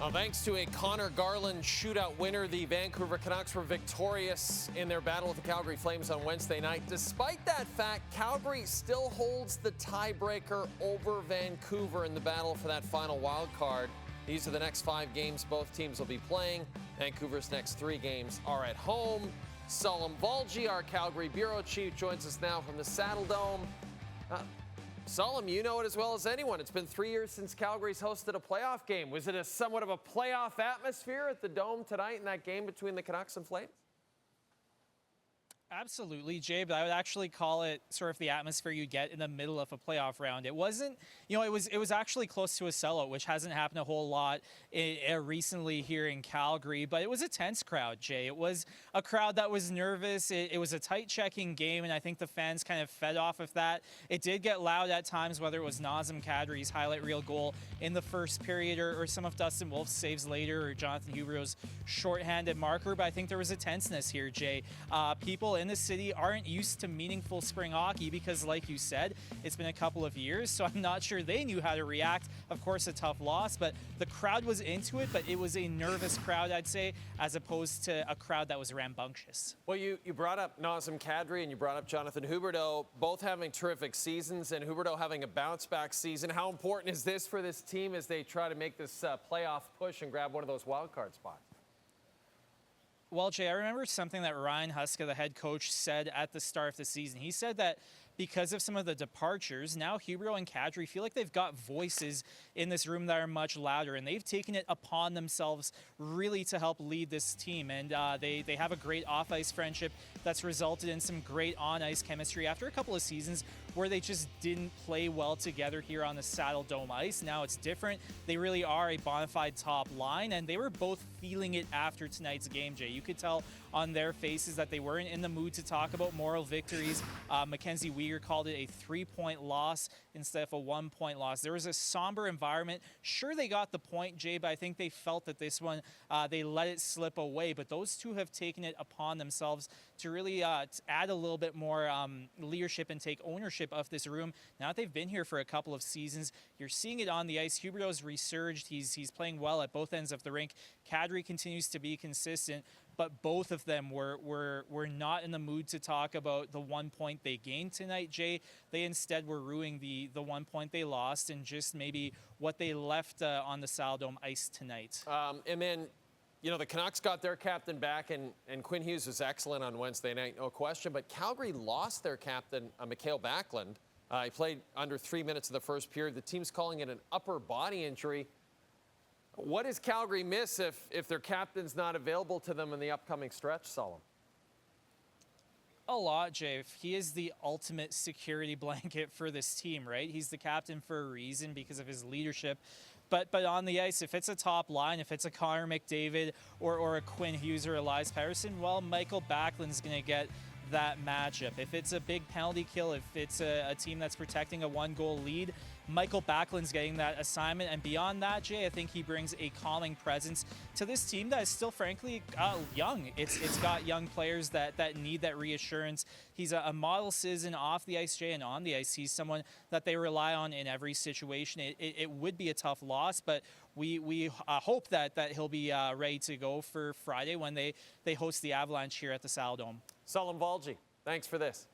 Well, thanks to a Connor Garland shootout winner, the Vancouver Canucks were victorious in their battle with the Calgary Flames on Wednesday night. Despite that fact, Calgary still holds the tiebreaker over Vancouver in the battle for that final wild card. These are the next 5 games both teams will be playing. Vancouver's next 3 games are at home. Salim Valji, our Calgary bureau chief, joins us now from the Saddledome. Salim, you know it as well as anyone. It's been 3 years since Calgary's hosted a playoff game. Was it somewhat of a playoff atmosphere at the Dome tonight in that game between the Canucks and Flames? Absolutely, Jay, but I would actually call it sort of the atmosphere you get in the middle of a playoff round. It wasn't, it was actually close to a sellout, which hasn't happened a whole lot recently here in Calgary, but it was a tense crowd, Jay. It was a crowd that was nervous. It was a tight checking game, and I think the fans kind of fed off of that. It did get loud at times, whether it was Nazem Kadri's highlight reel goal in the first period or some of Dustin Wolf's saves later or Jonathan Huberdeau's shorthanded marker, but I think there was a tenseness here, Jay. People in the city aren't used to meaningful spring hockey because, like you said, it's been a couple of years, so I'm not sure they knew how to react. Of course, a tough loss, but the crowd was into it, but it was a nervous crowd, I'd say, as opposed to a crowd that was rambunctious. Well, you brought up Nazem Kadri and you brought up Jonathan Huberdeau, both having terrific seasons, and Huberdeau having a bounce-back season. How important is this for this team as they try to make this playoff push and grab one of those wild card spots? Well, Jay, I remember something that Ryan Huska, the head coach, said at the start of the season. He said that because of some of the departures, now Huberdeau and Kadri feel like they've got voices in this room that are much louder, and they've taken it upon themselves really to help lead this team. And they have a great off-ice friendship that's resulted in some great on-ice chemistry after a couple of seasons where they just didn't play well together here on the Saddledome ice. Now it's different. They really are a bona fide top line, and they were both feeling it after tonight's game, Jay. You could tell on their faces that they weren't in the mood to talk about moral victories. Mackenzie Weegar called it a 3-point loss instead of a 1-point loss. There was a somber environment. Sure, they got the point, Jay, but I think they felt that this one, they let it slip away. But those two have taken it upon themselves to really add a little bit more leadership and take ownership of this room. Now that they've been here for a couple of seasons, you're seeing it on the ice. Huberdeau's resurged. He's playing well at both ends of the rink. Kadri continues to be consistent, but both of them were not in the mood to talk about the 1 point they gained tonight, Jay. They instead were ruining the 1 point they lost and just maybe what they left on the Saddledome ice tonight. And then, the Canucks got their captain back, and Quinn Hughes was excellent on Wednesday night, no question. But Calgary lost their captain, Mikael Backlund. He played under 3 minutes of the first period. The team's calling it an upper body injury. What does Calgary miss if their captain's not available to them in the upcoming stretch, Salim? A lot, Jay. He is the ultimate security blanket for this team, right? He's the captain for a reason because of his leadership. But on the ice, if it's a top line, if it's a Connor McDavid or a Quinn Hughes or Elias Pettersson, well, Mikael Backlund's going to get that matchup. If it's a big penalty kill, if it's a team that's protecting a 1-goal lead, Mikael Backlund's getting that assignment. And beyond that, Jay, I think he brings a calming presence to this team that is still, frankly, young. It's got young players that need that reassurance. He's a model citizen off the ice, Jay, and on the ice. He's someone that they rely on in every situation. It would be a tough loss, but we hope that he'll be ready to go for Friday when they host the Avalanche here at the Saddledome. Salim Valji, thanks for this.